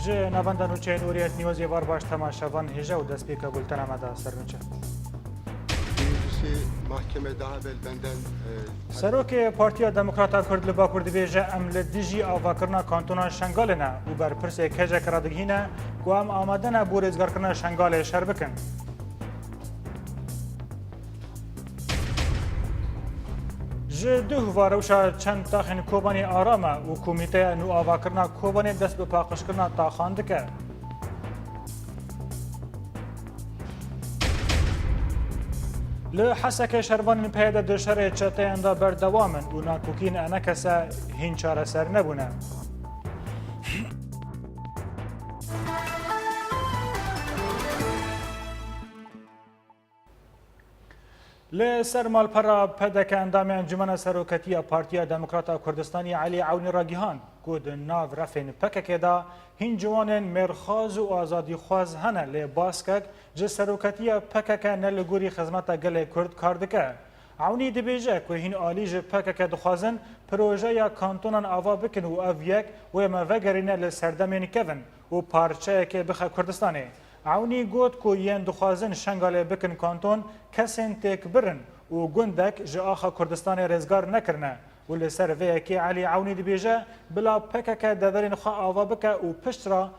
جه نواندن و چین اوریت نیوزی وار باش تماشاوان هجا و دست پیکا بولتن آمده سرنچه. محکمه دهبل بندن سروک پارتیا دموکراتا کرد لبا کرد بیجه ام لدیجی آواکرنا کانتونا شنگال نه و بر پرس کجا کرادگی نه و ام آمده نه بو رزگار کرنا شنگال شر بکن. جه دو هواروشا چند تاخن کوبانی آرامه و کمیته نو آواکرنا کوبانی دست به پاقش کرنا تاخان دکه. لحسك شربان پیدا دشر چته اندا بردوامن و ناکوکین انکسا هین چاره سر نبونه. لسر مالپرا پدک اندام انجمن سروکتی پارتیا دموکراتا کردستانی علی عونی راگیهان گود ناو رفین پکک دا هین جوانن مرخاز و آزادی خواز هنه لی باسکک جه سروکتی پکک نلگوری خدمت گل کرد کاردکه. عونی دبیجه که هین آلیج پکک دخوازن پروژه یا کانتونان آوا بکن و او یک و مفگرینه لسردمین کون و پارچه که بخه کردستانه. عونی گوت کو ین دخوازن شنگاله بکن کانتون کسین تک برن و گندک جه آخا کردستان رزگار نکرنه و لسر وی که علی عونی دبیجه بلا پکک دورین خواه آوا بکه و پشت را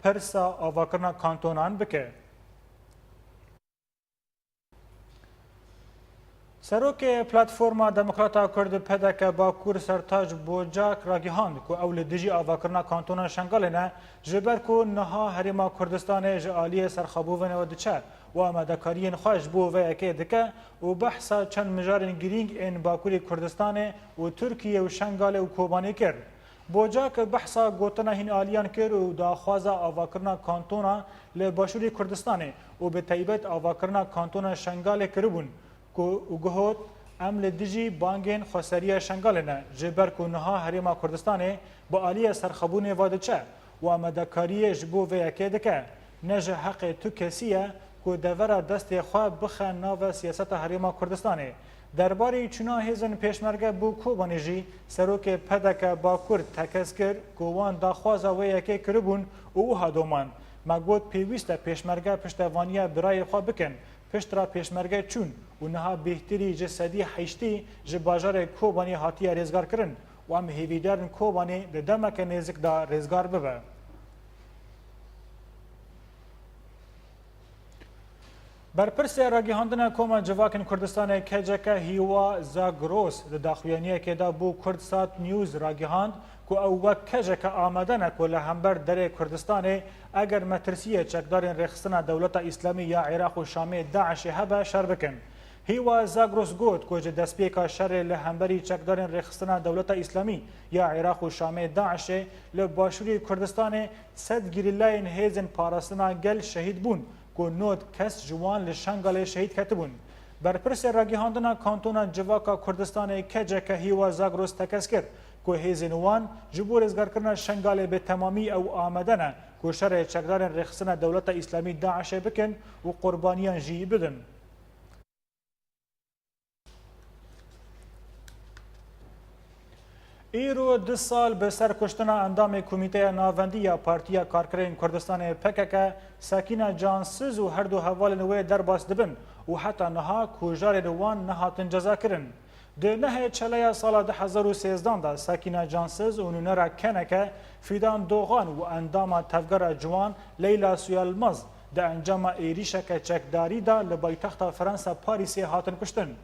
پرسا آوا کرنا کانتونان بکه. سروک پلتفورما دموکراتا کرد پدک باکور سرتاج بوجاک راگیهاند که اول دیجی آواکرنا کانتونا شنگالنه جبر که نها هریما کردستان جعالی سرخابوون و دچه و آمدکارین خواهش بو و اکه دکه و بحثا چند مجارن گرینگ این باکوری کردستان و ترکیه و شنگال و کوبانی کرد. بوجاک بحثا گوتنا هین آلیان کرد و داخوازا آواکرنا کانتونا لباشوری کردستان و به طیبت آواکرنا کانتونا شنگال کربون و گهود عمل دیجی بانگین خسریه شنگالنه جبر که نها هریما کردستان با آلی سرخبون وادچه و آمدکاری جبو و یکی دکه نجه حق تو کسیه که دور دست خواه بخه ناو سیاست هریما کردستانه. درباره چنا هیزن پیشمرگه بو کوبانیجی سروک پدک با کرد تکس کرد که وان داخوازا و یکی کربون و اوها دومان مگود پیویسته پیشمرگه پشتوانیه برای خواه بکن پشت را پیشمرگه چون و نها بهتری جسدی حیشتی جه باجار کوبانی هاتیه رزگار کرن و هم هیویدارن کوبانی ده دمک نزک دا رزگار ببه. برپرس راگیهاندن کوما جواکن کردستان کجکه هیوا زاگروس ده داخویانیه که دا بو کردسات نیوز راگیهاند که او وک کجکه آمدنه که لهمبر در کردستان اگر مترسیه چکدارین رخصنا دولت اسلامی یا عراق و شام داعش هبه شر بکن. هیوا زاگروس گوت که دست پیکا شر لهمبری چکدارین رخصنا دولت اسلامی یا عراق و شام داعش لباشوری کردستان صد گریلاین هیزن پاراستنا گل شهید بون که نود کس جوان لشنگال شهید کتبون. برپرس راگیهاندنا کانتونا جواکا کردستان کجکه هیوا زاگروس تکس کرد که هیزنوان جبور ازگار کرنا شنگال به تمامی او آمدنه که شر چکدارن رخصنا دولت اسلامی داعش بکن و قربانیان جی بدن. ایرو 2 سال به سر کشتن اندام کمیته ناوندی یا پارتیا کارکرین کردستان پکک ساکین جانسز و هر دو حوال نوی در باس دبن و حتی نها کوجار نوان نهاتن جزا کرن. ده نه چلیا سال 2013 دا ساکین جانسز و نونرا کنکه فیدان دوغان و اندام تفگر جوان لیلا سویالمز ده انجام ایریشک چکداری دا لبایتخت فرانسا پاریسی هاتن کشتن.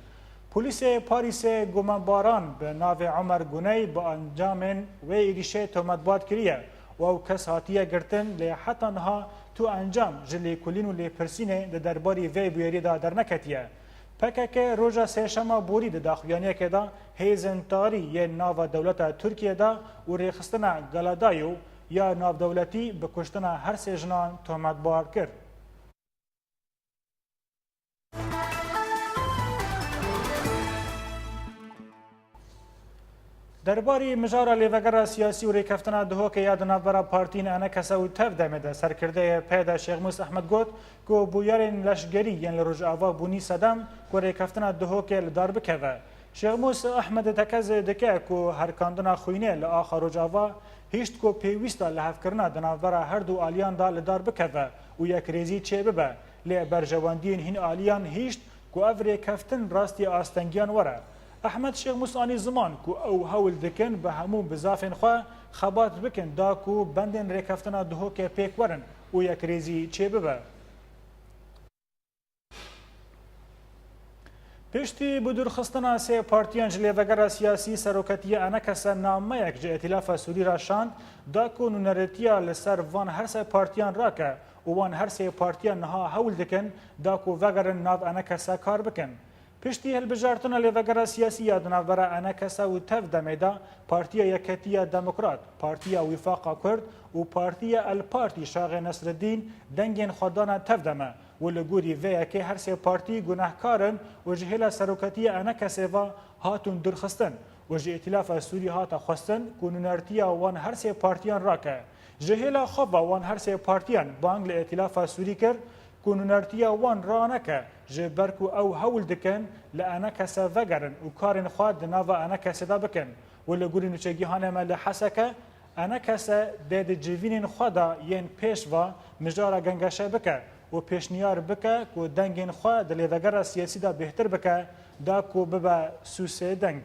پلیس پاریس گمانباران به ناو عمر گونی با انجام و ایریشه تهمتبار کریه و او کس هاتیه گرتن لی حتی نها تو انجام جلی کلین و لی پرسینه ده درباری وی بیاری دا در نکتیه. پکک روژا سهشما بوری ده داخویانیه که دا هیزن تاری یه ناو دولت ترکیه دا و ریخستنا گلادایو یا ناو دولتی به کشتنا هر سه جنان تهمتبار کرد. درباری مجارا لیوگرا سیاسی و ریکفتنا دهوک یاد نافبرا پارتین انکسا و تف دمده سرکرده پیدا شیخ موسی احمد گوت که بویارین لشگری یعنی رجعوا بونی صدم که ریکفتنا دهوک لدار بکوه. شیخ موسی احمد تکز دکه که هر کاندنا خوینه لآخر رجعوا هیچ که پیوستا لحف کرنا دنافبرا هر دو آلیان دا لدار بکوه و یک ریزی چه ببه لی برجواندین هین آلیان هیچ که او ریکفتن راستی آستنگیان وره. احمد شیخ موسی آنی زمان کو او هول دکن به همو بزافین خو خبات بکن دا کو بندن ریکفتنا دهو که پیک ورن او یک ریزی چه ببه. پشتی بدور خستنا سه پارتیان جلیوگرا سیاسی سروکتی انکس نامه یک جه ائتلاف سوری را شاند دا کو نونرتیا لسر وان هر سه پارتیان راکه و وان هر سه پارتیان نها هول دکن دا کو وگرن ناو انکس کار بکن. پشتی هلبجارتنا لیوگرا سیاسی دنافبرا انکسا و تف دمیدا پارتیا یکتیا دموکرات، پارتیا وفاق کرد و پارتیا الپارتی شاغ نصر الدین دنگین خودانا تف دمه و لگوری وی که هر سه پارتی گناهکارن و جهلا سروکتیا انکسه و هاتون درخستن و جه ائتلاف سوری هاتا خستن کنونارتیا وان هر سه پارتیان راکه. جهلا خواب وان هر سه پارتیان بانگ ائتلاف سوری کرد کنونارتیا وان رانکه جبرکو او هول دکن لانکسه وگرن و کارن خواد ناوا انکسه دا بکن و لگوری نوچگی هانه لحسکه انکسه دید جوینین خوادا ین پیش و مجارا گنگشه بکه و پیشنیار بکه که دنگین خواه دلیوگرا سیاسی دا بهتر بکه دا که ببا سوسه دنگ.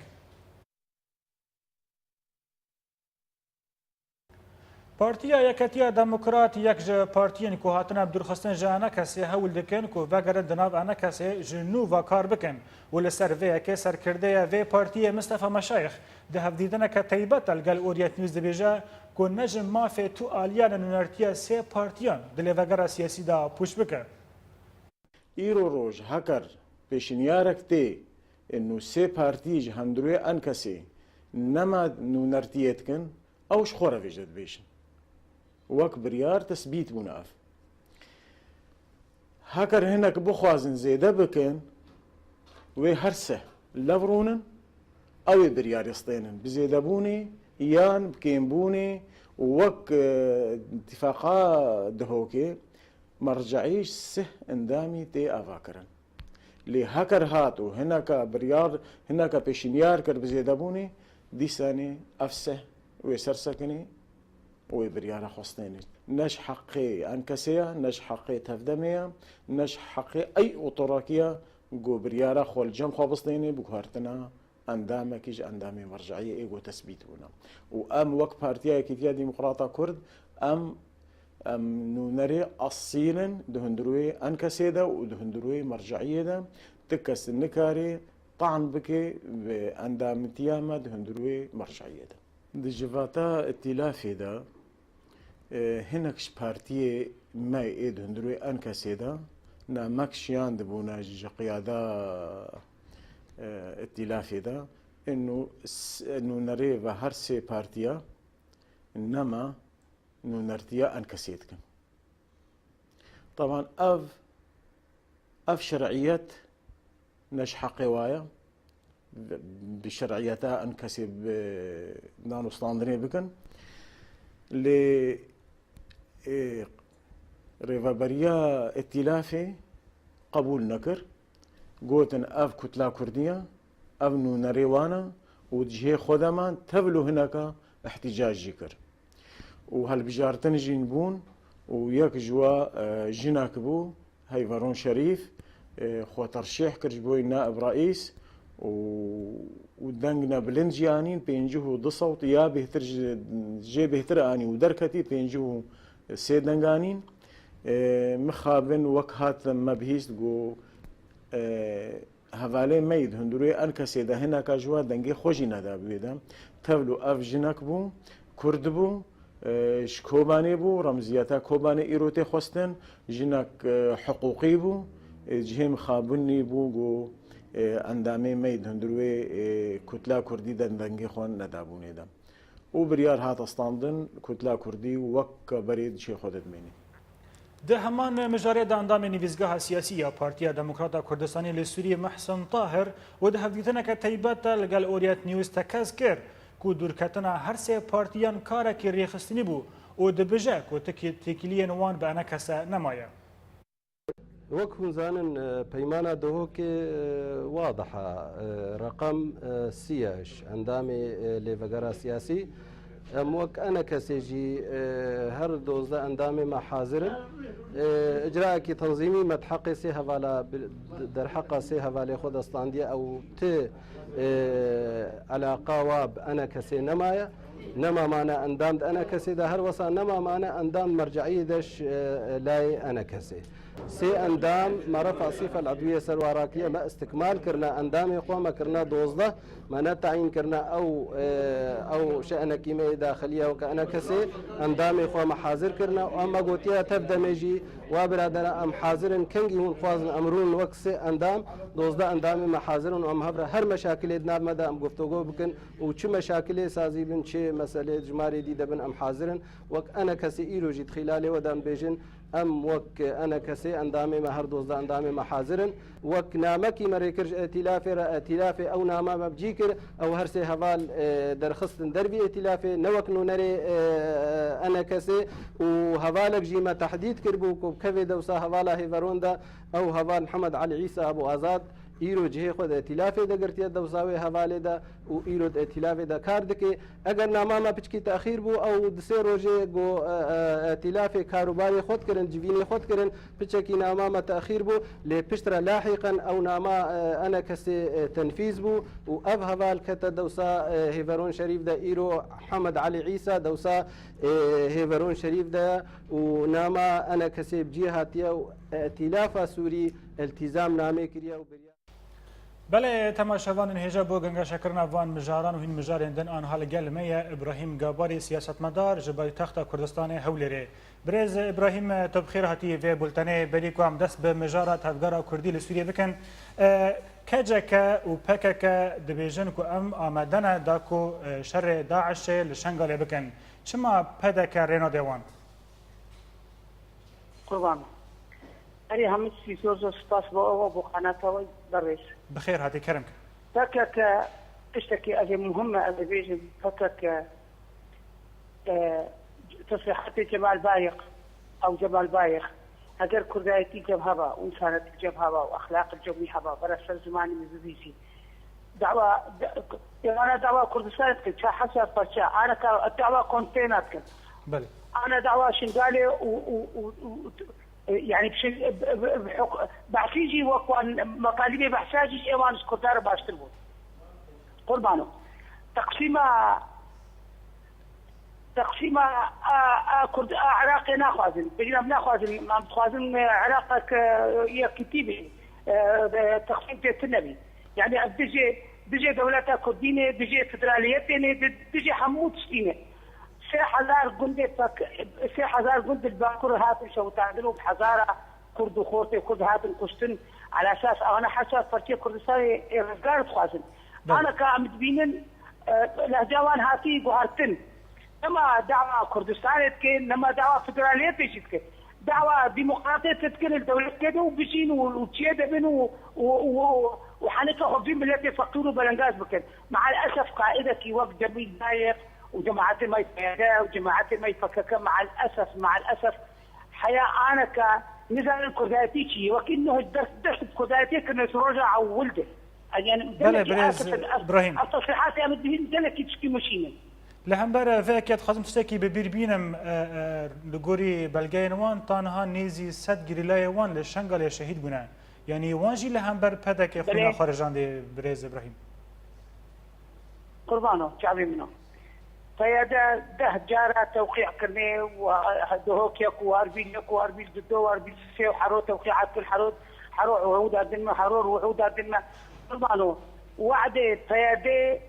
پارتیا یکتیا دموکرات یک جه پارتیان که هاتنا بدرخستن جه انکسی هول دکن که وگرد دناب انکسی جنو و کار بکن و لسر وی که سرکرده وی پارتی مصطفى مشایخ ده هفدیدن که طیبت الگل اوریت نیوز دبیجه که نجم مافی تو آلیان نونارتیا سه پارتیان دلی وگرا سیاسی دا پوش بکن. ایرو روش هکر پیشنیارک تی انو سه پارتی جه هندروی انکسی نما نونارتیت کن اوش خوره ویجد بیشن. وەک بریار تەسبیت بوون ئاف هەکەر هێنەک بخوازن زێدە بکەن وێ هەرسە لەڤڕونن ئەوێ بریارستێنن بزێدەبوونی یان بکێنبوونی وەک اتفاقا دهۆکێ مەرجعیش سه ئەندامی تێ ئاڤاکردن لێ هەکەر هات و هێنەکە بریار هێنەکە پێشنیار کرد بزێدەبوونی دیسانێ ئەفسە وێ سەرسەکنی وی بریاره خواستنی نش حقی انکسیه نش حقی تفدمیه نش حقی ای اتراکیه گو بریاره خال جم خوابستنی بگهرتنا اندامه کیج اندامی مرجعیه ایگو تثبیت بونه و ام وقت پارتیه کتیا دموکراتا کرد ام نونری اصیلا دهندروی انکسیه ده و دهندروی مرجعیه ده تکس نکاری طعن بکی به اندامتیه ما دهندروی مرجعیه ده دجواتا ائتلافی ده هنکش پارتی ما اید هندروی انکسی ده نامکش یاند بونا قیاده ائتلافی ده انو نری و هر سه پارتیا انما انو نرتیا انکسیت کن طبعا اف شرعیت نش حقی وایا بشرعيتها انكسب نانو ستاندري بكن ل ريفابريا ائتلافي قبول نكر قوتن اف كتلا كرديه اف نو نريوانا وجهي خدمان تبلو هناك احتجاج جيكر وهالبجارتن جينبون وياك جوا جناك بو هيفرون شريف خو ترشيح كرجبوي نائب رئيس ودنگنا بلنجيانين بينجوه دصوت يا بهتر جي بهتر اني ودركتي بينجوه سيدنگانين مخابن وكهات مبهيست جو هوالي ميد هندروي انكسي ده هنا كجوا دنگي خوجي ندا بيدم تبلو اف جنك بو كرد بو شكوباني بو رمزياتا كوباني ايروتي خستن جنك حقوقي بو جهم خابني بو جو اندامه مید هندروی کتلا کردی دنگی خوان ندابونه دم او بریار هات استاندن کتلا کردی وک برید چی خودت مینی ده همان مجاری د اندام نویزگاه سیاسی پارتیا دموکراتا کردستانی لسوری محسن طاهر و ده هفدیتنه که طیبت لگل اوریت نیوز تکز کرد کو دورکتنا هر سه پارتیان کارکی ریخستنی بو و دبجه کو تکیلین وان به انا کسا نمایه. وكهم زانن بيمانا دوهوك واضحة رقم سياش عندامي لفقرا سياسي موك أنا كسيجي هر دوزة عندامي محاضر إجراء كي تنظيمي متحقي سي هوالا در حقا سي هوالا خود استاندية أو ت علاقة واب أنا كسي نمايا نما معنى أندام أنا كسي ده هر وصا نما معنى أندام مرجعية دش لاي أنا كسي سي اندام ما رفع صفه العضويه سرواراكيه ما استكمال كرنا اندام يقوم كرنا دوزده ما تعيين كرنا او شأن كيميائي داخليه وكأنا كسي اندام يقوم حاضر كرنا واما قوتيها تبدا ميجي وابرادنا ام حاضر كنجي هون خواز امرون وكسي اندام دوزده اندام ما حاضر وام هبره هر مشاكل ادنا مدى ام گفتگو بكن وش مشاكل سازي بن شي مساله جماري دي دبن ام حاضرن وك انا كسي ايلو جيت خلالي ودان بيجن ام وك انا كسي اندامي ما هر دوزده اندامي ما حاضرن وك نامكي مريكرج ائتلافي او ناما مبجيكر او هرسي هفال درخصن دربي ائتلافي نوك نونري انا كسي وهفالك جيما تحديد كربو كفي دوسا هفالا هيفروندا او هفال محمد علي عيسى ابو آزاد ایرو جه خود ائتلافی دا گرتیه دوساوی حواله دا و ایرو ائتلافی دا کار دکه اگر نامه ما پچکی تأخیر بو او دسه روزه گو ائتلافی کاروباری خود کرن جوینی خود کرن پچکی نامه ما تأخیر بو لپشتر لاحقا او نامه انا کسی تنفیذ بو و اب حوال کتا دوسا هیورون شریف دا ایرو محمد علي عيسى دوسا هیورون شریف دا و نامه انا کسی بجیهاتیه و ائتلاف سوری التزام نامه کریه و بریا بله تماشاوان هجا بو گنگا شکرنا وان مجاران و هین مجارین دن آن حال گل میه ابراهیم گاباری سیاستمدار جبای تخت کردستان هولره برز ابراهیم تو بخیر هاتی و بولتنه بلی کو هم دست به مجارات هفگارا کردی لسوریه بکن کجک و پکک دبیجن کو ام آمدن دا کو شر داعش لشنگاله بکن چما پدک رینا دیوان قربان أري هم في سورة سباس بقى بقناة درس بخير هاتي كرمك فكك اشتكي أجي مهمة أجي بيجي فكك تصريحات جمال بايق أو جمال بايق أجر كردايتي جبهبا وإنسانة جبهبا وأخلاق الجميع هبا برس الزمان من بيسي دعوة أنا دعوة كردستان كنت حسب فرشا أنا الدعوة كونتينات كنت بلى أنا دعوة شنغالي يعني بعفيجي وقوان مطالبي بحساجيش ايوان سكردار باشتربو قربانو تقسيمة كرد عراقي ناخوازن بجنب ناخوازن ما بتخوازن عراقك يا كتيبي تقسيم النبي يعني بيجي دولتها كردينة بيجي فدراليتين بيجي حمود سنينة 3000 جندي الباكور هاتن شو تعدلوا بحزارة كرد وخورتي وكرد هاتن كشتن على اساس انا حسب فرتي كردستان رزقار تخازن انا كمدبينن لهجوان هاتي قهرتن نما دعوة كردستان تكن نما دعوة فدرالية تجدك دعوة ديمقراطية تتكن الدولة كده وبشين وتشيد منه وحنك خبين بلاتي فقطور بلنغاز بكن مع الاسف قائدك وقت جميل ضايق وجماعات ما يتفايدا وجماعات ما يفكك مع الاسف حياه انا كنزال الكرداتيكي وكانه درس الكرداتي كانه يتراجع او ولده يعني ابراهيم التصريحات يا مدهين دلك تشكي مشينا لهمبر فاكيت خازم تشتكي ببيربينم لغوري بلغين وان تانها نيزي سد جريلاي وان للشنغال شهيد بنا يعني وانجي لهمبر بدك خونا خارجان دي بريز ابراهيم قربانه شعبي منه فهذا جارة توقيع كرني وهدوهوك واربيل ضده واربيل سي وحرو توقيعات كل حرو وعود الدنيا حرور وعود الدنيا طبعا وعد فهذا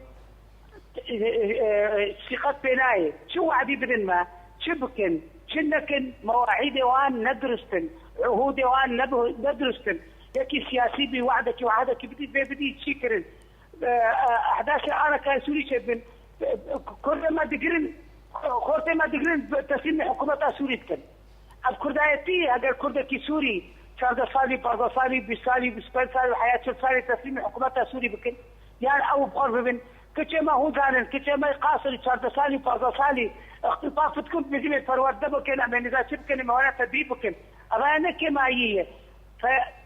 ثقة بناية شو وعدي بدن ما شبكن شنكن مواعيد وان ندرستن عهود وان ندرستن يكي سياسي بوعدك وعدك بدي تشكرن احداث انا كان سوري شبن كل ما دقرن تسليم حكومة سوري تكن الكردايتي اگر كردكي سوري 14 سالي 15 سالي 20 سالي 20 سالي وحياة 6 سالي تسليم حكومة سوري بكن يعني او بقرب من كما هو دانن كما قاصر 14 سالي 15 سالي اختطاف تكون بجمع فرورده بكن من اذا شبكن موانات تديبكن ارانا كما هي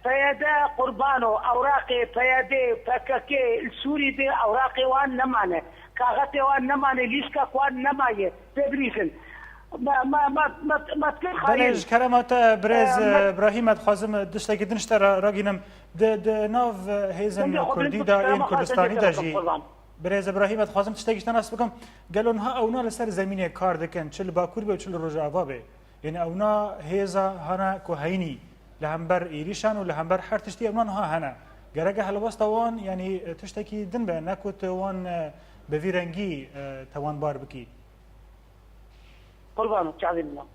فيدا قربانو اوراقي فيدي فككي السوري دي اوراقي وان نمانه كاغتي وان نمانه ليسكا وان نمايه تبريزن ما تكون خاين بلج كلمات برز ابراهيم خازم دشتك دنشتر راجينم د ناف هيزن كردي دا این کردستانی داجی برز ابراهيم خازم تشتكي تناس بكم قالوا انها اونا لسر زمينه كار دكن چل باكور به چل رجاوا به يعني اونا هيزا هنا كوهيني لهمبر ايريشان ولهمبر هر تشتي اونا ها هنا گرگه هلوست وان يعني تشتكي دن به نكوت وان بفيرنگي توان بار بكي قربانو تعظيمنا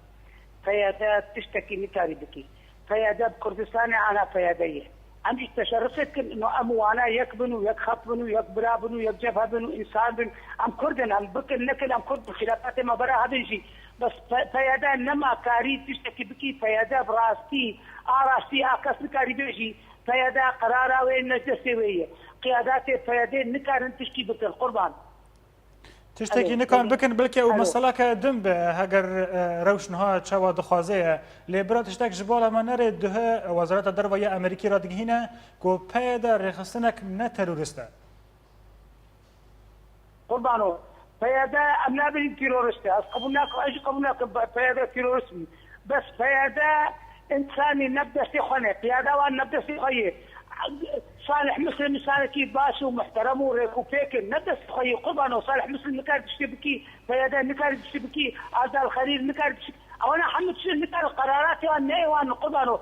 فيادا تشتكي نكاري بكي فيادا بكردستان انا فياديه عم تشرفت انه اموانا يكبنوا يخطبنوا يكبرابنوا يجبهبنوا انسان بن ام كردن ام بكن نكل ام كرد خلافات ما برا هذا شيء بس فيادا نما كاري تشتكي بكي فيادا براستي ارastي اكس نكاري بيجي فيادا قراره وين نجسويه قيادات فيادا نكار تشتكي بك القربان تشتكي نكان بكن بلكي ومسألة دم هاجر روشنها تشوا دخوازية لبرا تشتك جبالة ما نرد ده وزارة الدربة يا أمريكي رادق هنا كو بيدا رخصنك من تيروريستا قربانو بيدا أمنا بين تيروريستا قبلناك أيش قبلناك بيدا تيروريسم بس بيدا إنساني نبدأ سيخونة بيدا وان نبدأ سيخوية صالح مسلم انسان كيف باشا ومحترم وفيكن نبدا سيخوية قربانو صالح مسلم نكار تشتبكي بيدا نكار تشتبكي عزا الخليل نكار تشتبكي او انا حمد شيء نكار القرارات وان وان قربانو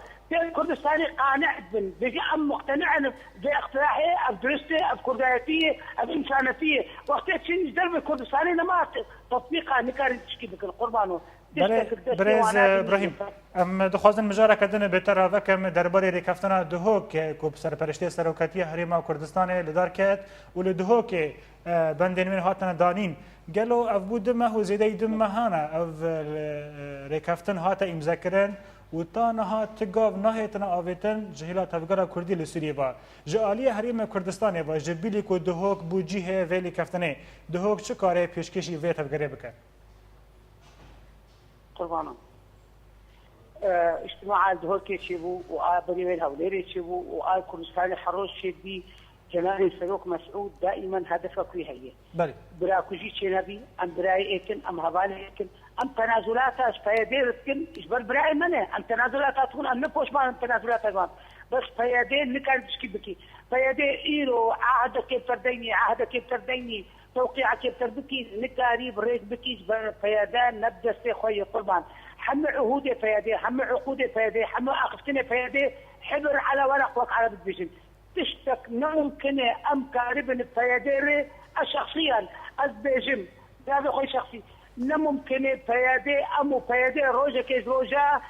كردستاني قانع بن بيجي ام مقتنع باقتراحي بدرستي بكرديتيه بانسانيتيه وقت شيء درب كردستاني ما تطبيقها نكار تشتبكي قربانو برز ابراهيم ام دخوازن مجارك دن بهتر وکم درباره ریکافتنا دهو که کوب سرپرشتی سروکاتی هریما کردستان لدار کرد و لدهو که بندین من هاتن دانین قالو اف بود ما هو زیده دم هانا اف ریکافتن هات امضا کردن و تا نها تگاو نهایتنا آویتن جهیلات افگار کردی لسوریه با جالی هریما کردستان با جبیلی کو دهوک بوجیه ولی کافتنه دهوک چه کاره پیشکشی ویت افگاره بکن قربانا اجتماع الدهوكي تشيبو وبريوين هوليري تشيبو وآل كردستاني حروش شدي جمال سلوك مسعود دائما هدفك هي بلي براكوجي تشينبي ام براي ايكن ام هبالي ايكن ام تنازلاتها فيدير ايكن اجبر براي منه ام تنازلاتها تكون ام نبوش ما ام تنازلاتها بس فيدين نكار تشكي بكي فيدين ايرو عهدك بترديني توقيعك بتربكي نكاري بريك بكيش فيدان نبدا خوي قربان حمل عهودي فيدي حمل عقودي فيدي حمل اقفتني فيدي حبر على ورق وقع على بدبيشن تشتك ممكن ام كاربن فيدي شخصيا ازبيجم هذا خوي شخصي ممكن فيدي امو فيدي روجا كيز روجا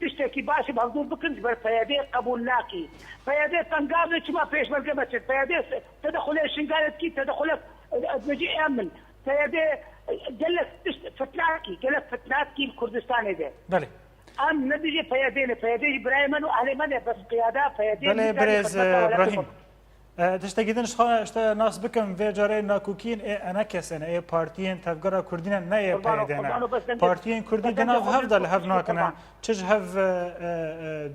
تشتكي باشي بهدور بكنز بر فيدي قبولناكي فيدي تنقابلك ما فيش مرقبتك فيدي تدخل الشنقالت كي تدخلك نجي امن فيدي قالك فتناتكي الكردستاني ده بلي ام نتيجه فيدي ابراهيم واهل من بس قياده فيدي بلي برز ابراهيم تشتكيدن شتا ناس بكم في جاري ناكوكين انا كسن اي بارتيين تفقرا كردين نا بايدنا بارتيين كردي دنا هفضل هفناكنا تشج هف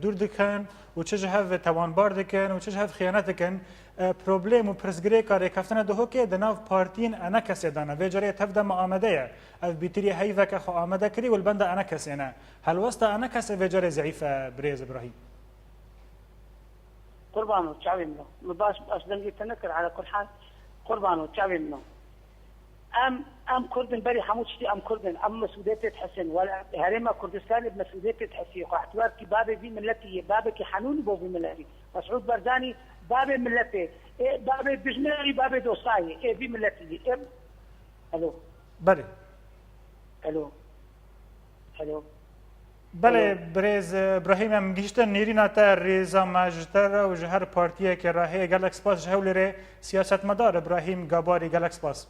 دور دكن وتشج هف توان بار دكن وتشج هف خيانات دكن بروبلم وبرسغري كاري كفتنا دهوكي دنا بارتيين انا كسدنا في جاري تفدا معامده اف بيتري هيفك خو امده كري والبند انا كسنا هل وسط انا كس في جاري ضعيفه بريز ابراهيم قربانو شعبي منه مباش أصدقائي تنكر على كل حال قربانو شعبي منه أم كردن بري حموشتي أم كردن أم مسؤوليتي تحسن ولا هريما كردستاني بمسؤوليتي تحسن واعتبارك بابي في ملتي بابك حنوني بو في ملتي مسعود برزاني بابي ملتي إيه بابي بجميري بابي دوستاي إيه في ملتي إيه ألو بلي ألو بله برز ابراهیم ام گشتن نیرینا تا ریزا ماجتر و جهر پارتیه که راهی گلکس پاس جهولره سیاست مدار ابراهیم گاباری گلکس پاس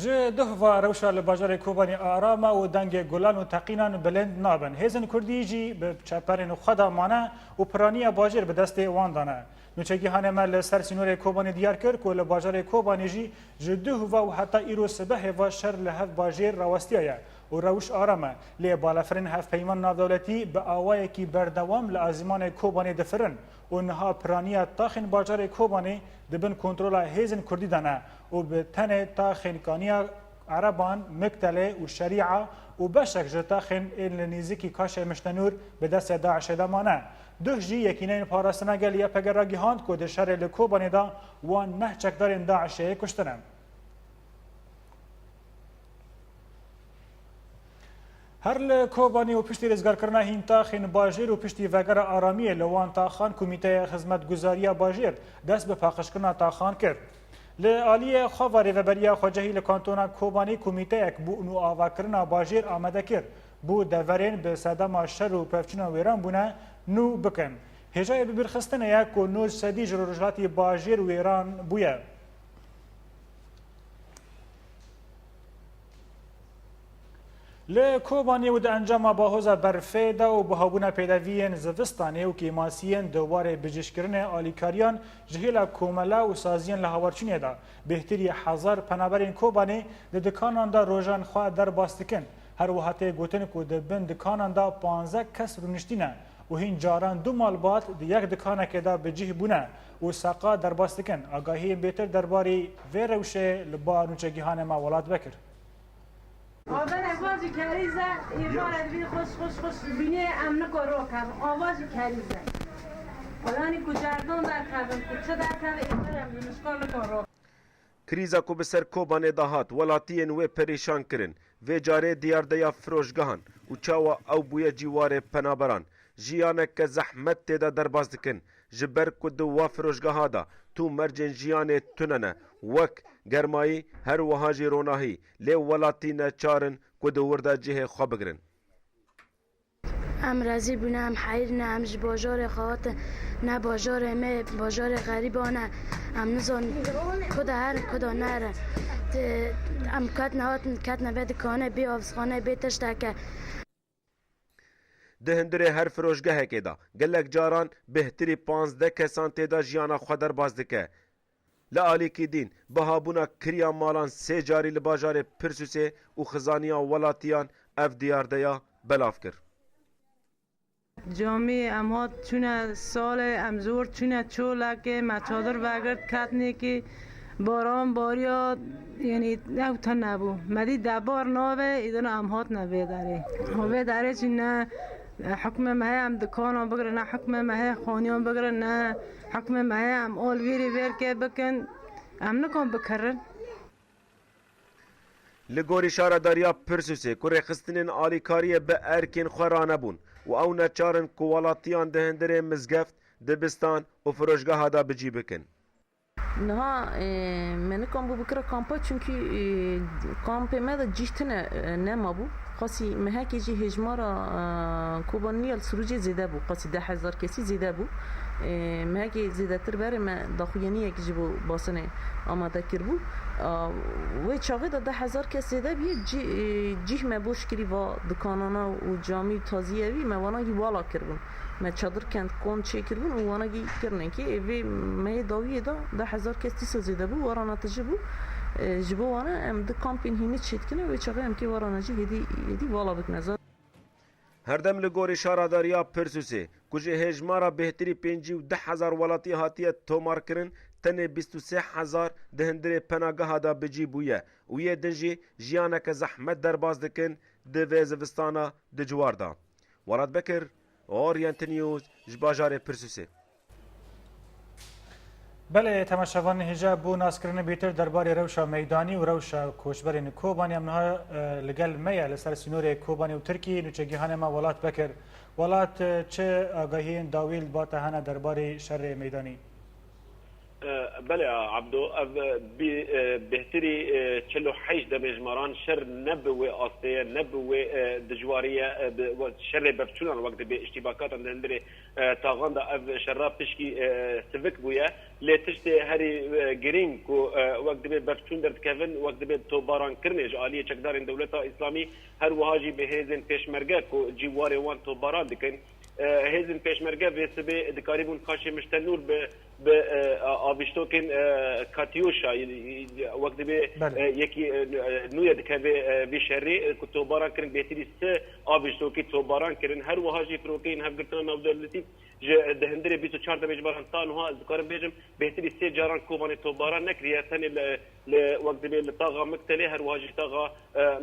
جه ده و روشا لباجار کوبانی آرام و دنگ گلان و تقینان بلند نابن هزن کردی جی به چپرین خدا مانه و پرانی باجر به دست وان دانه نوچگی هنمه سر سینور کوبانی دیار کرد که لباجار کوبانی جی جده و حتی ایرو سبه و شر لهف باجر راوستیه و روش آرامه لی بالافرین هف پیمان ناودولتی به آوای کی بردوام لازمان کوبانی دفرن و نها پرانی تاخین باجار کوبانی دبن کنترل هزن کردی دانه و به تن تاخین کانیا عربان مکتله و شریعه و بشک جتاخین این نزیکی کاش مشتنور به دست داعش دمانه ده جی یکینین پاراستنا گل یا پگر را گیهاند که ده شر لکوبانی دا و نه چکدارین داعشه کشتنم. هر لکوبانی و پشتی رزگار کرنا هین تاخین باجر و پشتی وگر آرامی لوان تاخان کمیته خدمت گزاری باجر دست به پاقش کرنا تاخان کرد. لعالی خواری و بریا خواجهی لکانتونا کوبانی کمیته اک بو نو آوا کرنا باجر آمده کرد. بو دورین به صدام شر و پفچنا ویران بونه نو بکن. هجای ببرخستنه یک و نوز سدی جرورجلاتی باجر ویران بویه. لکوبانی و د انجام باهوزا برفه دا و بهابونا پیداوین زوستانه و کیماسیین دواره بجشکرن آلیکاریان جهیلا کوملا و سازین لهاورچونیه دا بهتری هزار پنابرین کوبانی د دکانان دا روژان خواه در باستکن هر وحته گوتن که د بین دکانان دا 15 کس رونشتینه و هین جاران دو مالبات د یک دکانه که دا بجه بونه و ساقا در باستکن آگاهی بهتر درباری وی روشه لبا نوچگیهان ما ولاد بکر آواز آوازی کریزه ایوارد بی خوش بینه امنه کرو کردم آوازی کریزه فلانی کجاردون در کردم کچه در کردم ایوارم نشکال کرو کریزا کو بسر کوبانه دهات ولاتین و پریشان کرن و جاره دیاردیا فروشگاهان و چاوا او بویا جیوار پنابران جیانه که زحمت تیدا درباز دکن جبر کد و فروشگاها دا تو مرجن جیانه تننه وک گرمایی هر وهاجی روناهی لی ولاتین چارن کد ورده جه خواب گرن ام رازی بونه ام حیر نه ام باجار خوات نه باجار می باجار غریبانه ام نزان کد هر کدا نره ام کات نهات کات نبید کانه بی آفزخانه بی تشتکه دهندره هر فروشگاه که دا گلک جاران بهتری 15 کسان تیدا جیانا خودر باز دکه لعالی کی دین بهابونا کریا مالان سه جاری لباجار پرسوسه و خزانیا ولاتیان اف دیاردیا بلاف کر جامی امهات چونه سال امزور چونه چولکه مچادر وگرد کتنی که باران باریا یعنی نه تا نبو مدی دبار ناوه ایدون امهات نوه داره هوه داره چی نه حکم مه هم دکانان بگره نه حکم مه خانیان بگره نه حکم مه هم اول ویری ویر که بکن هم نکن بکرن لگوری شارداریا پرسوسه کره خستنین آلیکاری به ارکین خورانه بون و او نچارن کوالاتیان دهندره مزگفت دبستان و فروشگاه دا بجی بکن نها من کام بو بکره کامپا چونکی کامپ مده جیشتنه نما بو قاسی مهاکی جی هجمارا کوبانیال سروجی زیده بو قاسی 10,000 کسی زیده بو مهاکی زیده تر بره ما داخویانی یکی جی بو باسنه آماده کر بو و چاقی دا 10,000 کس زیده بیه جیه مبوش کری و دکانانا و جامی تازیه بی موانا گی والا کر بون ما چادر کند کن چه کر بون و وانا گی کرنه که اوی مه داویه دا 10,000 کس تیسا زیده بو وارانا تجه بو جبو وانا ام د کامپین هینی چیت کنه و چاقی ام که وارانا جی هدی والا بکنه هر دم لگوری شارداریا پرسوسه کجه هجمارا بهتری 50,000 ولاتی هاتیه تومار کرن تنه 23,000 دهندره پناگاه دا بجی بویه و یه دنجی جیانک زحمت در باز دکن ده ویزوستانا ده جوار دا وراد بکر اورینت نیوز جباجار پرسوسه بله تماشاوان هجا بو ناسکرین بیتر درباره روشا میدانی و روشا کوشبرین کوبانی امنها لگل میا لسر سینور کوبانی و ترکی نوچگیهان ما ولات بکر ولات چه آگاهی داویل با تهانه درباره شر میدانی بله عبدو بهتری چلو حیش دمجمران شر نبوه آسته نبوه دجواریه شر بفتونان وقت به اشتباکات اندره تاغان دا اف شراب پشکی سوک بویه لیتشت هری گرین کو وقت به بفتون درد کفن وقت به توباران کرنه جالیه چکدار دولت اسلامی هر وهاجی به هزن پیشمرگه کو جواری وان توباران دکن هزن پیشمرگه ویسبه دکاری بون کاش مشتنور به آبشتوکن کاتیوشا وقت به یکی نویا دکه به شهری که توباران کرن بهتری سه آبشتوکی توباران کرن هر وهاجی فروکین هم گرتن نودلتی دهندره 24 دمجباران تانها ذکر بیجم بهتری سه جاران کوبان توباران نکریه تن وقت به لطاقه مقتله هر وهاجی طاقه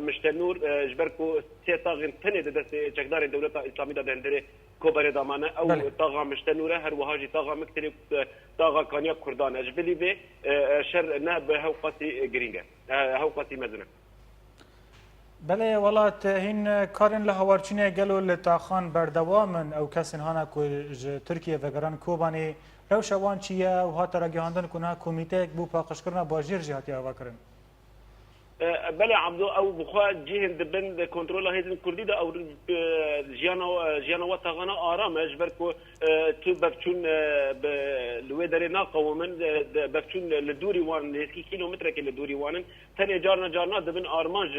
مشتنور جبرکو سه طاقه تنه دست چکدار دولت اسلامی دهندره کوبر دامانه او طاقه مشتنوره هر وهاجی طاقه مقتله طاقه کانیا کردان اجبلی به شر نه به هوقتی گرینگه هوقتی مزنه بله ولات هین کارن لهوارچینه گلو لتاخان بردوامن او کسین هانا کو ترکیه وگران کوبانی رو شوان چیه و هات راگهاندن کنه کمیته بو پاقش کرنا باجیر جهاتی آوا کرن بله عبدو او بخوا جهن دبن کنترل هیزن کردی دا او جیانا و تاغانا آرام اجبر کو تو بفچون لوی داره ناقومن بفچون لدوری وان لسکی کیلومتر که لدوری وانن تن جارنا دبن آرمانج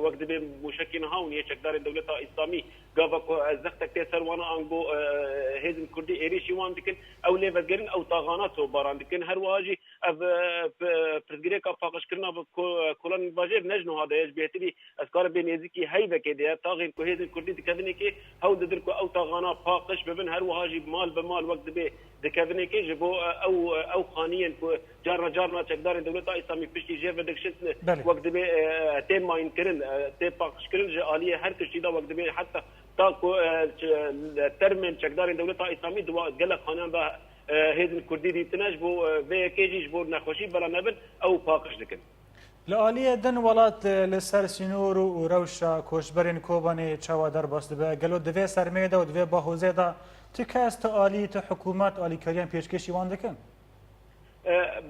وقت به مشکین هاون یه چکدار دولت اسلامی گاوا کو زختک تسر وانا انگو هیزن کردی ایریشی وان دکن او لیوزگرین او تاغانا تو باران دکن هر واجی اف پرزگیری کا فاقش کرنا کلان باجر نجنو هذا ايش بيهتري اذكار بينيزكي هيبه كده طاغين كوهيز الكردي دكافنيكي هو ددركو او طاغانا فاقش ببن هر وهاجي مال بمال وقت به دكافنيكي جبو او خانيا جارنا تقدر دولت اسلامي بشتي جيف دكشت وقت به تيم ما ينكرن تي فاقش كرن جاليه هر كشيدا وقت به حتى تاكو ترمن تقدر دولت اسلامي دوا قال خانيان با هيز الكردي دي تناج بو في كيجي جبو نخوشي بلا نبن او فاقش دكن لآلیه دن ولات لسر سینور و روشا کوشبرین کوبانی چوا در باست به گلو دوی سرمیده و دوی باهوزه دا تکست آلی تو حکومت آلی کاریم پیشکشی وانده کن؟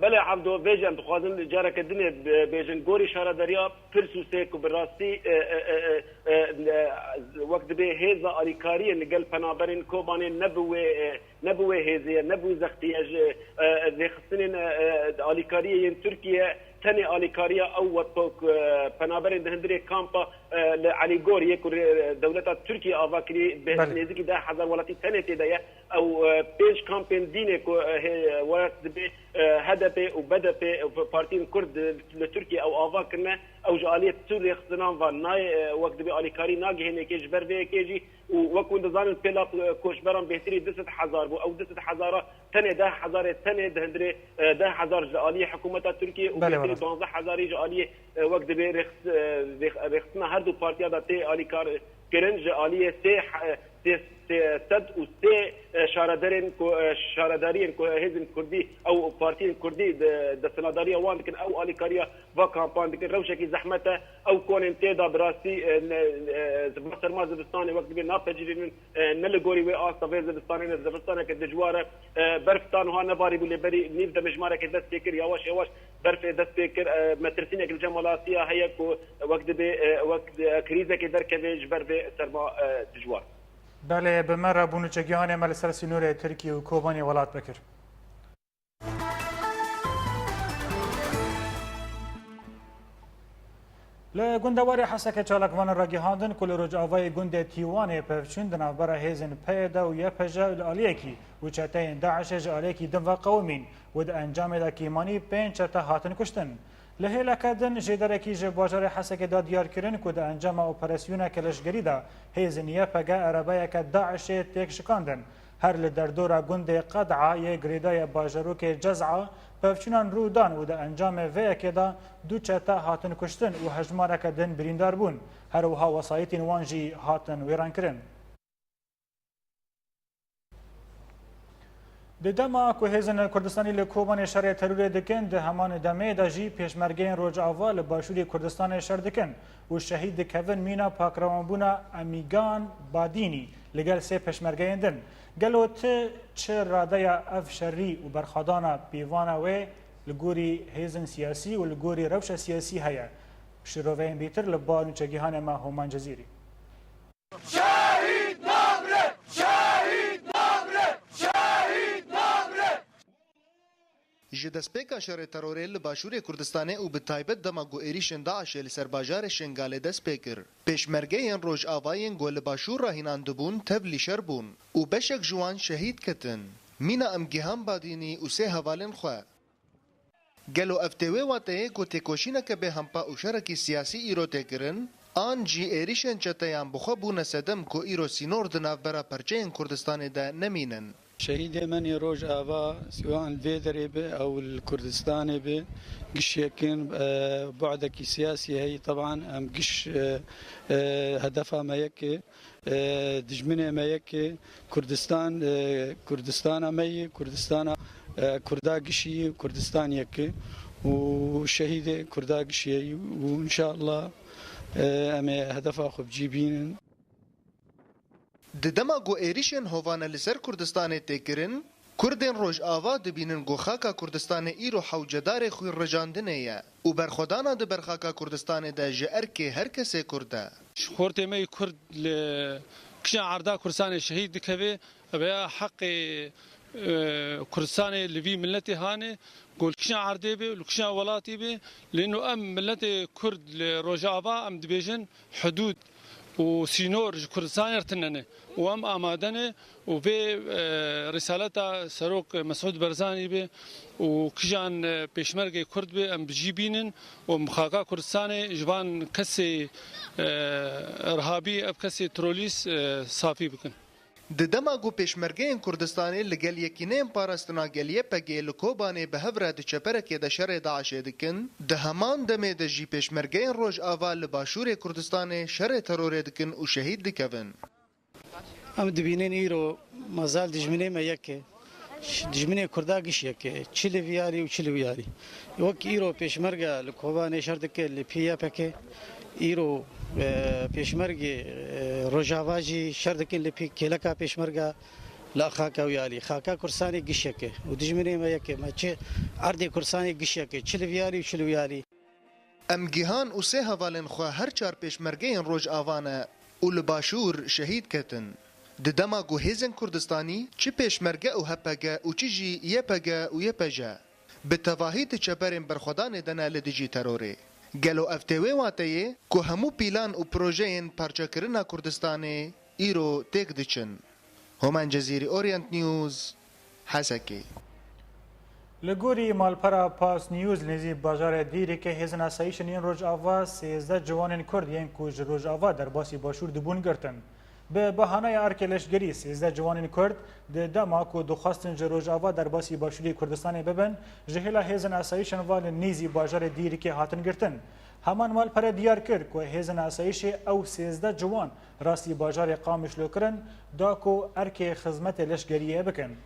بله عبدو بیجن تخوازن جارك الدنيا بیجن گوری شارع دریا پرسوسه کو براستی وقت به هیزا آلیکاری نگل پنابرین کوبانی نبوه هیزیه نبوه زختیه زخصنین آلیکاری ترکیه تاني آلیکاریا او وطوک پنابرین دهندری کامپا لعلی گور یک دولت ترکیه آواکری به نزدیکی 10,000 ولاتی تاني تیدایه او پیش کامپین دینه کو وقت به هدف و بدف پارتین کرد لترکیه او آواکرنه او جاليه سوريا خصنان فان ناي وقت به آلیکاری ناگه نکیج بر به کیجی و وكون دزان بلا کوشبران بهتري 10,000 او 10,000 تاني 10,000 تاني دهندري 10,000 جاليه حكومه تركيا و 12,000 جاليه وقت به رخصنا هر دو بارتيا داتي آلیکار کرن جاليه سد و سه شاردارين کو هزن كردي او بارتين كردي د سناداريه وان كن او اليكاريا و كامبان دك روشكي زحمته او كون انتدا براسي زبطر ما زبستاني وقت بنا فجرين نلغوري و اسطا زبستاني زبستانه كدجواره برفتان ها نباري بولي بري نيف دمجماره كدست فكر يواش برف دست فكر مترسينك الجمالاتيه هي وقت كريزه كدركه برف سرما دجوار بله به من رابونو چگیان مال سر سینور ترکیه و کوبانی ولات بکر لگندواری حسک چالکوان راگیهاندن کل رجاوای گند تیوان پفچون دنابرا هیزن پیدا و یپجا الالیکی و چتین داعش الالیکی دم و قومین و د انجام دا کیمانی پین چتا هاتن کشتن لهلا کدن جدارکی ج بازار حسک داد دیار کردن که د انجام اپراسیون کلشگری دا هیزن یپگا عربای که داعش تک شکاندن هر لدردورا گند قدعه یک گریدای باجروک جزعه پفچونان رودان و د انجام وی که دا دو چتا هاتن کشتن و هجمار کدن بریندار بون هر وها وسایتین وانجی هاتن ویران کرن د دما کو هیزن کردستانی له کوبان شر ترور دکن د همان دمه د جی پېشمرګین روجاوا له باشوری کردستان شر دکن او شهید کوین مینا پاکروانبونا امیگان بادینی لګل سه پېشمرګین دن گلوت چه راده اف شری و برخادانا پیوانا و لګوري هیزن سیاسی و لګوري روش سیاسی هيا شروین بیتر لبانو چگیهان ما همان جزیری شهید نامره شهید نامره شهید نامره ji destpêka şerê terorê li Başûrê Kurdistanê û bi taybet dema ku êrişên Daişê li ser bajarê Şengalê dest pê kir. Pêşmergeyên Rojavayên ku li Başûr re hînan dibûn tev lîşer bûn û beşek ji wan şehîd ketin. Mîna em Gihan Badînî û sê hevalên xwe. Gelo ev têwê wateyê ku têkoşîneke bêhempa û şerekî siyasî îro tê kirin, an jî êrişên çeteyan bi xwe bûne sedem ku îro sînor di navbera perçeyên Kurdistanê de nemînin. شهيد من روج آبا سواء الفيدري به أو الكردستاني به قش يكن بعدك سياسي هي طبعا أم قش هدفها ما يكي دجمنة ما يكي كردستان مي كردستان كردا قشي كردستان يكي وشهيد كردا قشي وإن شاء الله أم هدفها خب جيبين Di dema ku êrişên hovane li ser Kurdistanê tê kirin, Kurdên Rojava dibînin ku xaka Kurdistanê îro hewcedarê xwe rijandinê ye û berxwedana di ber xaka Kurdistanê de ji erkê her kesê Kurd e. Xortê me Kurd li kişa erda Kurdistanê şehîd dikeve veya heqê Kurdistanê li vî milletê hane gol kişa erdê be li kişa welatî be lêno em milletê Kurd li Rojava em dibêjin hudûd و سینور کردستان ارتننه و هم آمادنه و به رسالتا سروک مسعود برزانی به و کجان پیشمرگ کرد به ام بجیبینن و مخاکا کردستان جوان کسی ارهابی اب کسی تروریست صافی بکن. Di dema ku pêşmergeyên Kurdistanê li gel yekîneyên parastina geliyepekê li Kobanê bi hev re di çeperekê de şerê Daişê dikin, di heman demê de jî pêşmergeyên Rojava li Başûrê Kurdistanê şerê terorê dikin û şehîd dikevin. Em dibînin îro mazal dijminê me yekê, dijminê Kurda giş yekê, çi li viyarî û çi li wiyarî. Wek îro pêşmerga li Kobanê şer dike li PYPK, îro پێشمەرگی ڕۆژاواژی شەردەکەن لە کێلەکە پێشمەرگە لە خاکە ویالی خاکە کورسانی گشتێکێ و دژمنێمە یەکێمە چێ ئەردێ کورسانی گشتێکێ چ لە ویالی و چ لە ویالی ئەم گیهان و سێ هەڤالên xwe her çar pêşmergeyên Rojavane û li Başûr şehîd ketin. Di dema ku hêzên Kurdistanî çi pêşmerge û HPG û çi jî YPG û YPJ bi tevahî di çeperên berxwedanê de ne li dijî terorê. Gelo ev têwê wateyê ku hemû pîlan û projeyên parçekirina Kurdistanê îro têk diçin. Homan Cezîrî Orient News, Hesekê. Li gorî malpera Pas News nêzî bajarê Dîrêkê hêzin asayîşên yên Rojava 13 ciwanên Kurd yên ku ji Rojava derbasî Başûr dibûn girtin. Bi behanaya erkê leşgerî 13 ciwanên Kurd di dema ku dixwastin ji Rojava derbasî Başûrê Kurdistanê bibin ji hêla hêzin asayîşên valên nêzî bajarê Dîrêkê hatin girtin. Heman malpere diyar kir ku hêzin asayîşê ew 13 ciwan rastî bajarê Qamişlo kirin da ku erkê xizmetê leşgeriyê bikin.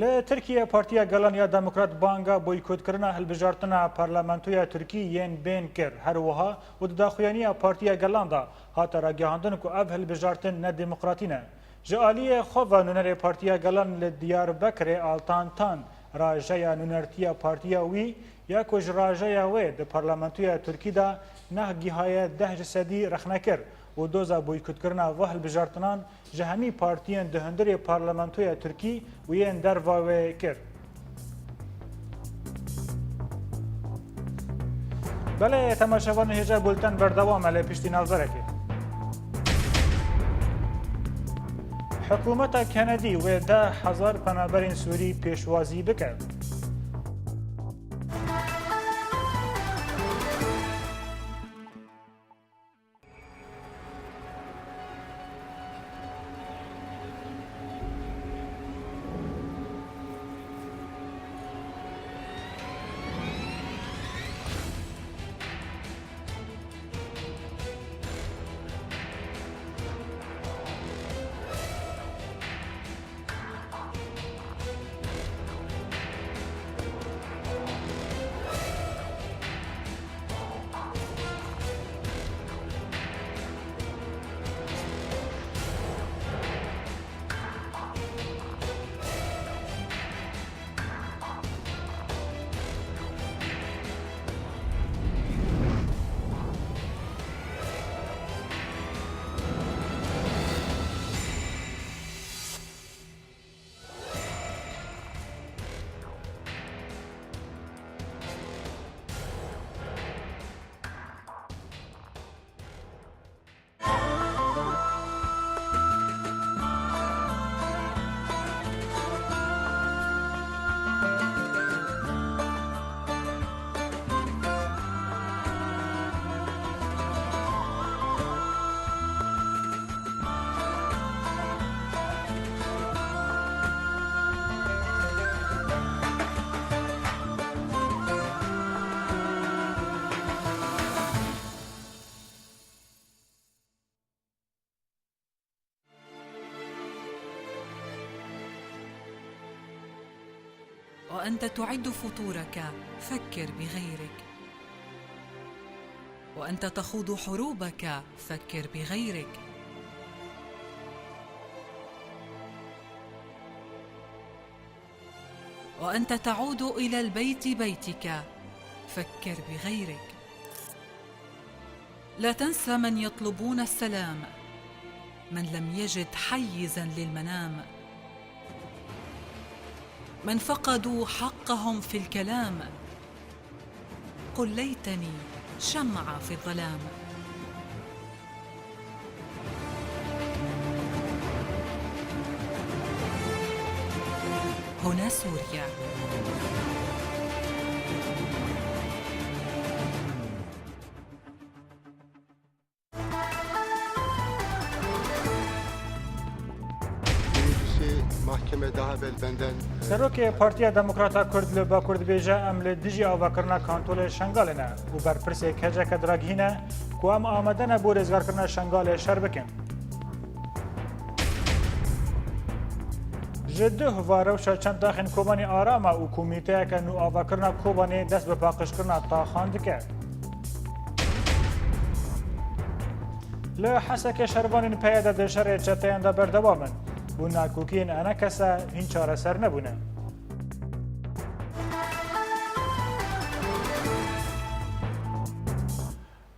ل ترکیه پارتیا گلانیا دموکرات بانگا بویکوت کرنا هلبجارتنا پارلمانتویا ترکی ین بین کر هر وها و داخویانیا پارتیا گلاندا هاتا را گهاندن کو اف هلبجارتن نه دموکراتینه جالی خو نونر پارتیا گلان ل دیار بکر آلتان تان راجیا نونرتیا پارتیا وی یا کو راجیا و د پارلمانتویا ترکی دا نه گیهای 10 صدی رخنکر و دوزا بویکوت کرنا و هلبجارتنان جهمی پارتیان دهندری پارلمانتویا ترکی و ین درواوی کر. بله تماشاوان هجا بولتن بردوام علی پشتی نظرکی. حکومت کندی و 10,000 پناهبرین سوری پیشوازی بکرد. وأنت تعد فطورك فكر بغيرك، وأنت تخوض حروبك فكر بغيرك، وأنت تعود إلى البيت بيتك فكر بغيرك. لا تنسى من يطلبون السلام، من لم يجد حيزاً للمنام، من فقدوا حقهم في الكلام. قل ليتني شمعة في الظلام. هنا سوريا. محکمه daha evvel benden سروک پارتیا دموکراتا کرد لبا کرد بیجه ام لدیجی آواکرنا کانتول شنگال نه و برپرسی کجه که دراگهینه که ام آمده نه بو رزگار کرنا شنگال شر بکن. جده هواروشا چند داخل کوبانی آراما و کمیته که نو آواکرنا کوبانی دست به پاقش کرنا تا خاند کرد. لحسک شربان پیاده ده شر چتین ده بردوامن و ناکوکین انا کسا هین چاره سر نبونه.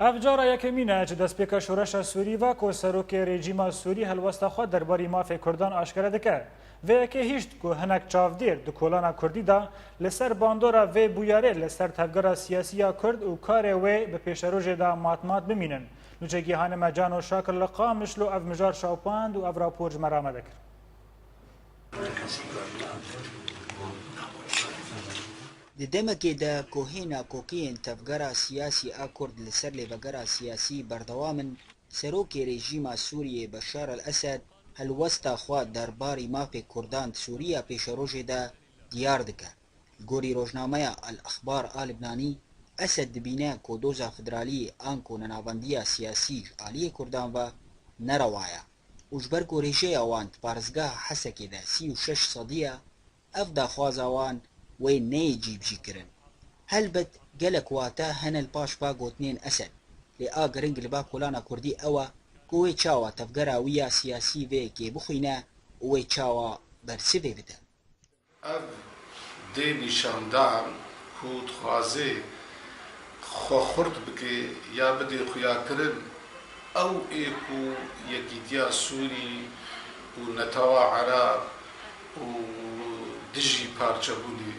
افجارا یکمینه چه دستپیکا شورش سوری و که سروک رژیم سوری هلوستا خود درباری مافی کردان آشکره دکه و یکی هیچ که هنک چاودیر دو کلانا کردی دا لسر باندورا و بویاره لسر تفگرا سیاسی کرد و کار و به پیش روژ دا ماتمات بمینن. نوچه گیهان مجان و شاکر لقا مشلو اف مجار شاوپاند و اف راپورج مرامه دکر. د دمکې د کوهینا کوکین تفګرا سیاسي اکورد لسر لبګرا سیاسي بردوامن سروک رژیم سوریه بشار الاسد هلوستا خوا درباری مافی کردان سوریه پیش روژ ده دیار دکه. گوری روزنامه الاخبار آلبنانی اسد دبینه کودوزا فدرالی آنکو نناوندی سیاسی آلی کردان و نروایا. وجبر گوریجه آوان پارزگاه حسکی ده 36 صدیه افدا خوازاوان و نیجیب جی کرن. هلبت گلک واتا هنل پاش با گوتنین اسد لی آگرنگ لبا کلانا کردی اوا گوی چاوا تفگراویا سیاسی وی که بخوینه وی چاوا برسوی بده. اف دی نشاندان خود خوازه خو خورد بکه یا بدی خویا کرن او ایکو یکیتیا سوری و نتوا عرب و دجی پارچه بونی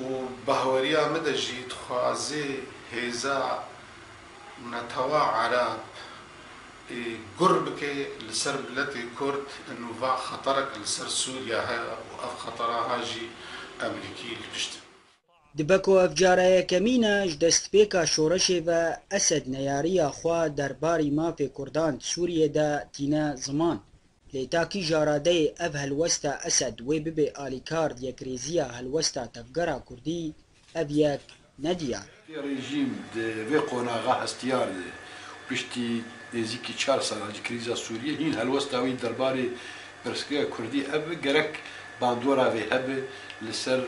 و بهوریا مدجید خوازه هزا نتوا عرب قرب که لسر ملت کرد انو با خطرك لسر سوريا ها و اف خطرها جي امريكي لبشت دبکو افجاره کمینه دست پیکا شورش و اسد نیاری خوا درباری مافی کردان سوریه ده تینه زمان لیتاکی جاراده اف هلوستا اسد و ببی آلیکارد یک ریزیا هلوستا تفگرا کردی اف یک ندیا رژیم ده وی قوناغا هستیار ده پشتی نزیکی 4 سال کریزا سوریه این هلوستا وین درباری برسکه کردی اف گرک باندورا وی هب لسر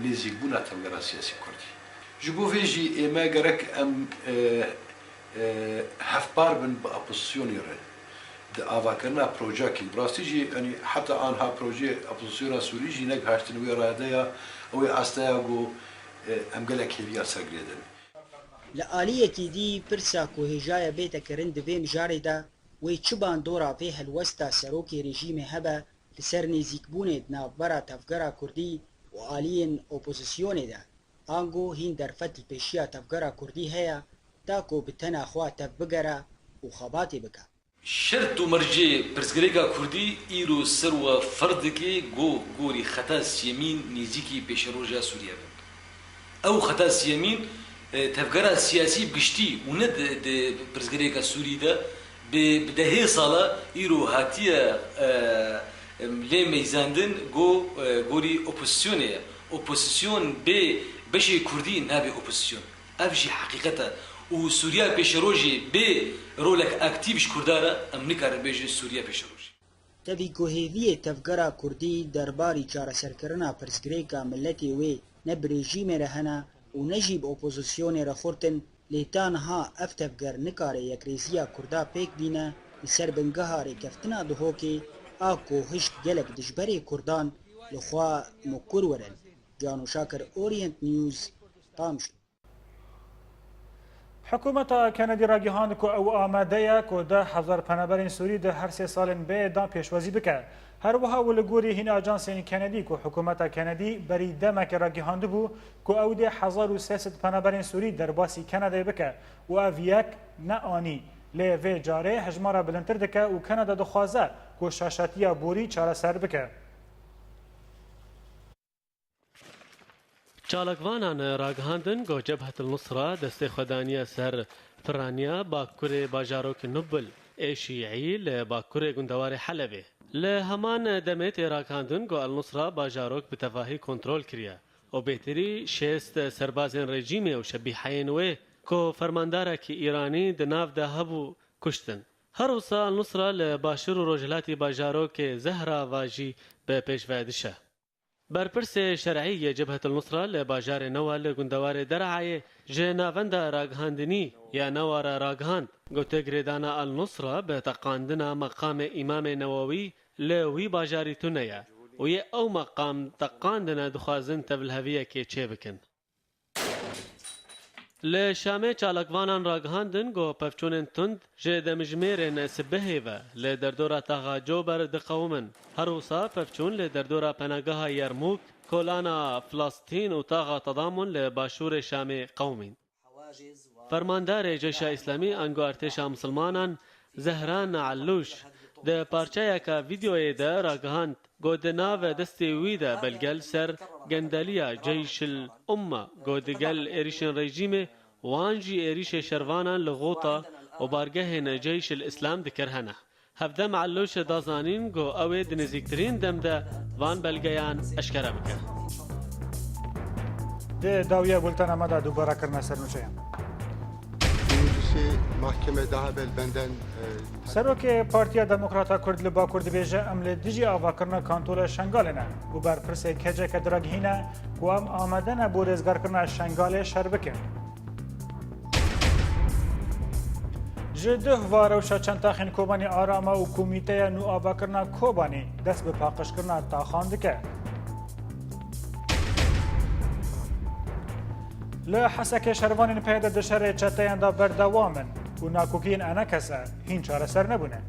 نزیک بونا تفگرا سیاسی کردی جبو فیجی ایما گرک ام هفبار بن با اپوزیسیونی ره ده آواکرنا پروژه کی براستی جی یعنی حتی آنها پروژه اپوزیسیون سوری جی نگ هشتن وی راده یا وی استایا گو ام گلک هیویا سرگریدن لآلیه کی دی پرسا کو هجای بیت کرند وی مجاری دا وی چبان دورا فی هلوستا سروکی رژیم هبا لسر نزیک بونه نابرا تفگرا کردی و آلین اپوزیسیون دا آنگو هین در فتل پیشیا تفگرا کردی هیا تاکو بتنا خواه تفگرا و خباتی بکا. شرط و مرجع پرسگریگا کردی ایرو سر و فردکی گوری خطا سیمین نزیکی پیش روژا سوریه بند. او خطا سیمین تفگرا سیاسی بگشتی و ند پرسگریگا سوری دا بدهی سالا ایرو هاتیه لی میزاندن گوری اپوزیسیونه اپوزیسیون به بشی کردی نبی اپوزیسیون افجی حقیقتا و سوریا پیش روژی به رولک اکتیوش کرداره ام نکاره بیجی سوریا پیش روژی تەوی گۆهێویە تەفگەرا کوردی دەرباری چارەسەرکردنا پرسگرێکا ملەتی وێ نە برێژیمێرە هەنا و نەژی بە ئۆپۆزیسیۆنێرە خورتن لێ تانها ئەف تەفگەر نکارێ یەکرێزیە کووردا پێک بینە لەسەر بنگەها ڕێکەفتنا دهۆکێ ئاکۆ هشت gelek dijberê Kurdan li xwe mukur werin. Can û Şakir Orient News Ramşin. حکومتا کندی را گیهاند که او آماده یا که 10,000 پناهبرین سوری ده هر 3 سالن به دان پیشوازی بکه. هر وها ولگوری هین آژانس کندی که حکومتا کندی بری دمک را گیهانده بو که او ده 1300 پناهبرین سوری در باسی کانادا بکه و او یک نه آنی لی و جاره هجمارا بلندتر دکه و کانادا دخوازه که شاشتیا بوری چاره سر بکه. چالکوانان راگهاندن گو جبهت النصرة دست خدانیه سر فرانیا باکور باجاروک نوبل شیعی لباکور گندوار حلبه لهمان دمت راگهاندن گو النصرة باجاروک بتفاهی کنترول کریه و بهتری شست سربازین رژیمه و شبیحین وی که فرمانداره که ایرانی دناف ده هبو کشتن. هر وصا النصرة لباشر و رجلاتی باجاروک زهرا واجی به پیشوادشه. برپرس شرعی جبهة النصرة لباجار نوا لگندوار درعای جناوند راگهاندنی یا نوار راگهاند گوتگریدانا النصرة بتقاندنا مقام امام نووي لوی باجاری تونیا و یه او مقام تقاندنا دخوازن تبلهویه که چه بکن. لشامه چالکوانان راگهاندن گو پفچونن تند جه دمجمیرن سبهی و لدردورا تاغا جوبر دقومن هر وصا پفچون لدردورا پناگاه یرموک کولانا فلسطین و تاغا تضامن لباشور شام قومین. فرماندار جيش اسلامی انگو ارتشا مسلمانان زهران علوش ده پارچه که ویدیوی ده راگهاند گو دناو دستی ویده بلگل سر گندلیا جيش الامه گو دگل ایریشن رژیم وانجی ایریش شروانان لغوطا و بارگهن جيش الاسلام دکرهنه. هفده معلوش دازانین گو اوه دنزیکترین دم ده وان بلگیان اشکره بکه. ده داویه بولتن امده دوباره کرنه سرنوچه محکمه ده بندن سروک پارتیا دموکراتا کرد لبا کرد بیجه عمل دیجی آواکرنا کانتول شنگالنه و بر پرس کجه که درگهینه و هم آمدن بو رزگار کرنا شنگال شربکن. جده واروشا چند تاخین کوبانی آراما و کمیته نو آواکرنا کوبانی دست به پاقش کرنا تاخاندکه. لحسك شروان پیدا دشر چتیان دا بردوامن و ناکوکین انا کسا هین چاره سر نبونه.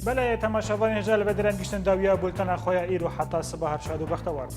بله تماشاوان هجال بدرن گشتن داویا بولتن خویا ایرو حتی صباح شاد و بختوار.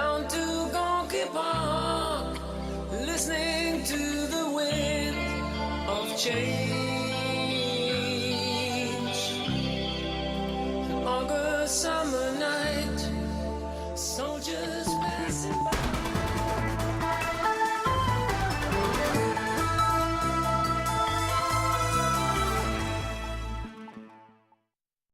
Down to Gonky Park, listening to the wind of change.